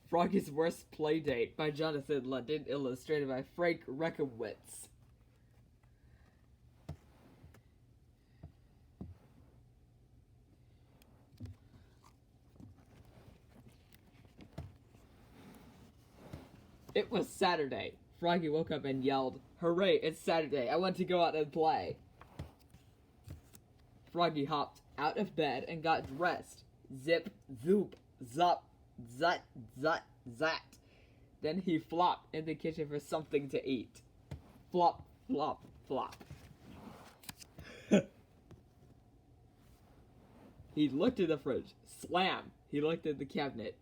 Froggy's Worst Playdate by Jonathan London, illustrated by Frank Rekowitz. It was Saturday. Froggy woke up and yelled, "Hooray, it's Saturday. I want to go out and play." Froggy hopped out of bed and got dressed. Zip, zoop, zup, zut, zut, zat. Then he flopped in the kitchen for something to eat. Flop, flop, flop. He looked in the fridge. Slam. He looked in the cabinet.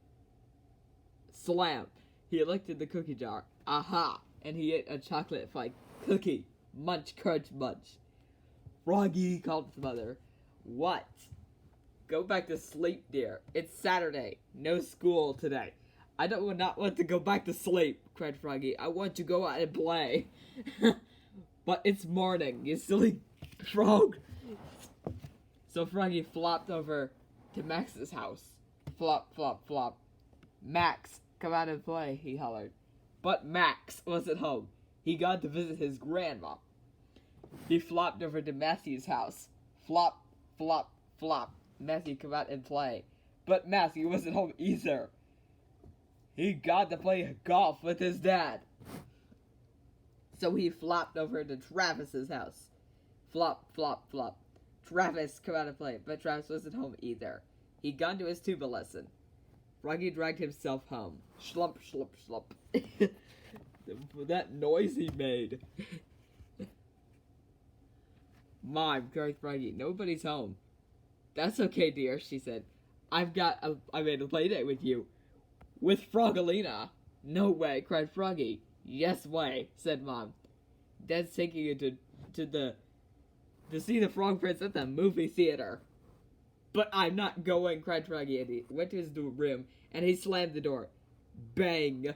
Slam. He looked in the cookie jar. Aha! And he ate a chocolate-flake cookie. Munch, crunch, munch. Froggy called his mother. What? Go back to sleep, dear. It's Saturday. No school today. I not want to go back to sleep, cried Froggy. I want to go out and play. But it's morning, you silly frog. So Froggy flopped over to Max's house. Flop, flop, flop. Max, come out and play, he hollered. But Max wasn't home. He got to visit his grandma. He flopped over to Matthew's house. Flop, flop, flop. Matthew, come out and play. But Matthew wasn't home either. He got to play golf with his dad. So he flopped over to Travis's house. Flop, flop, flop. Travis, come out and play. But Travis wasn't home either. He'd gone to his tuba lesson. Froggy dragged himself home. Slump, slump, slump. That noise he made. Mom, cried Froggy, nobody's home. That's okay, dear, she said. I made a play date with you. With Frogalina. No way, cried Froggy. Yes way, said Mom. Dad's taking you to see the Frog Prince at the movie theater. But I'm not going, cried Froggy, and he went to his room, and he slammed the door. Bang!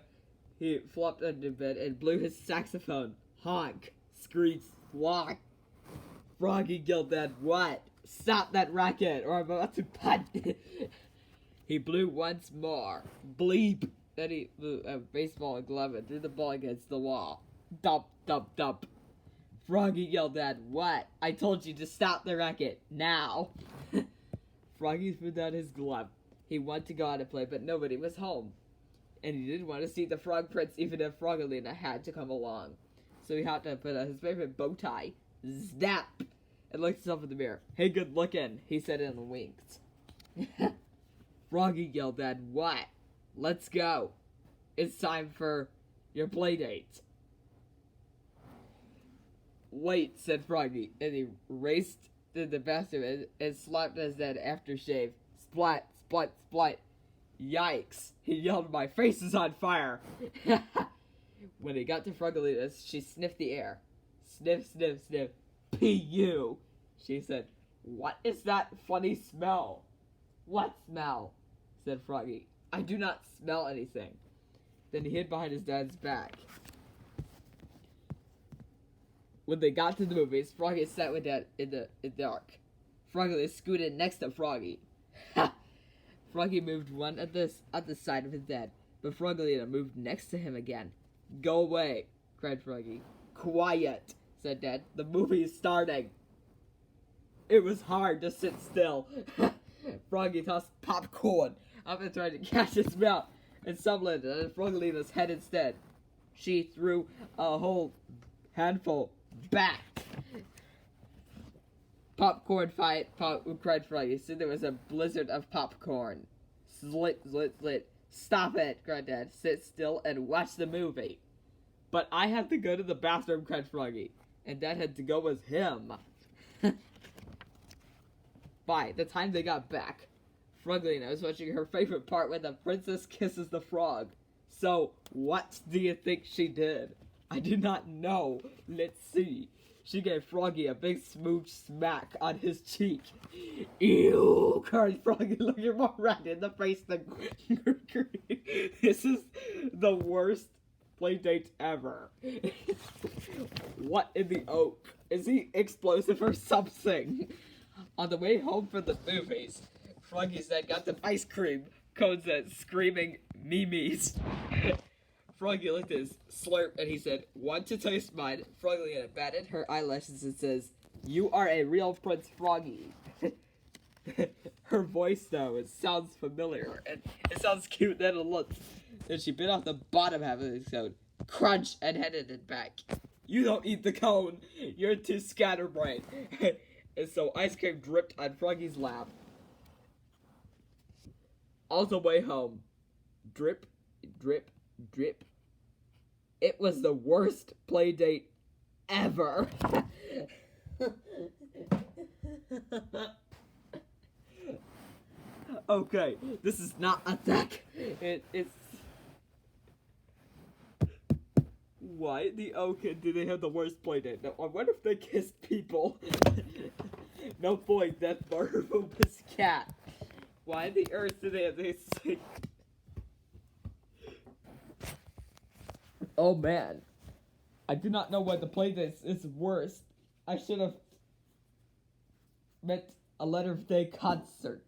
He flopped under bed and blew his saxophone. Honk! Screech! Squawk! Froggy yelled at what? Stop that racket, or I'm about to punch. He blew once more. Bleep! Then he blew a baseball glove and threw the ball against the wall. Dump, dump, dump. Froggy yelled at what? I told you to stop the racket. Now! Froggy threw down his glove. He wanted to go out and play, but nobody was home. And he didn't want to see the Frog Prince, even if Frogalina had to come along. So he had to put on his favorite bow tie. Snap! And looked himself in the mirror. Hey, good looking, he said and winked. Froggy yelled at what? Let's go. It's time for your play date. Wait, said Froggy, and he raced to the bathroom and slapped his head aftershave. Splat, splat, splat. Yikes, he yelled, my face is on fire. When he got to Frogalina's, she sniffed the air. Sniff, sniff, sniff. P.U., she said. What is that funny smell? What smell? Said Froggy. I do not smell anything. Then he hid behind his dad's back. When they got to the movies, Froggy sat with Dad in the dark. Froggy scooted next to Froggy. Froggy moved one at the side of his dad, but Frogalina moved next to him again. Go away, cried Froggy. Quiet, said Dad. The movie is starting. It was hard to sit still. Froggy tossed popcorn up and tried to catch his mouth, and some landed on Frogalina's head instead. She threw a whole handful back. Popcorn fight, cried Froggy. So there was a blizzard of popcorn. Slit, slit, slit. Stop it, cried Dad. Sit still and watch the movie. But I have to go to the bathroom, cried Froggy. And Dad had to go with him. By the time they got back, Frogalina was watching her favorite part when the princess kisses the frog. So, what do you think she did? I do not know. Let's see. She gave Froggy a big smooch smack on his cheek. Ew, cried Froggy, looking more red in the face than green. This is the worst play date ever. What in the oak? Is he explosive or something? On the way home from the movies, Froggy's dad got some ice cream cones and screaming, Memes. Froggy looked at his slurp and he said, "Want to taste mine?" Froggy batted her eyelashes and says, "You are a real Prince Froggy." Her voice though, it sounds familiar and it sounds cute then it looks. Then she bit off the bottom half of the cone, crunch, and headed it back. "You don't eat the cone, you're too scatterbrained." And so ice cream dripped on Froggy's lap. All the way home, drip, drip, drip. It was the worst play date ever. Okay, this is not attack. It's why do they have the worst play date? Now, I wonder if they kissed people. No boy, that barbarous cat. Why the earth do they have this? Oh man, I do not know why the play date is worst. I should have meant a letter day concert.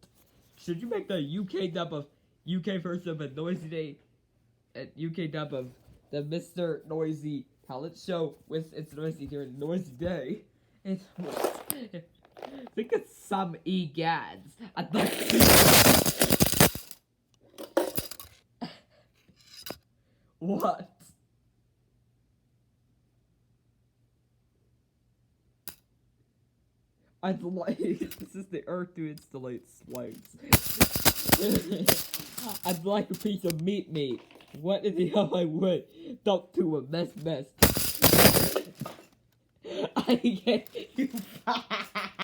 Should you make the UK dub of UK version of a Noisy Day and UK dub of the Mr. Noisy talent show with its Noisy here in Noisy Day? Think of some egads. I'd like to... What? I'd like... This is the earth to installate slaves. I'd like a piece of meat. What in the hell I would? Dump to a mess. I get you.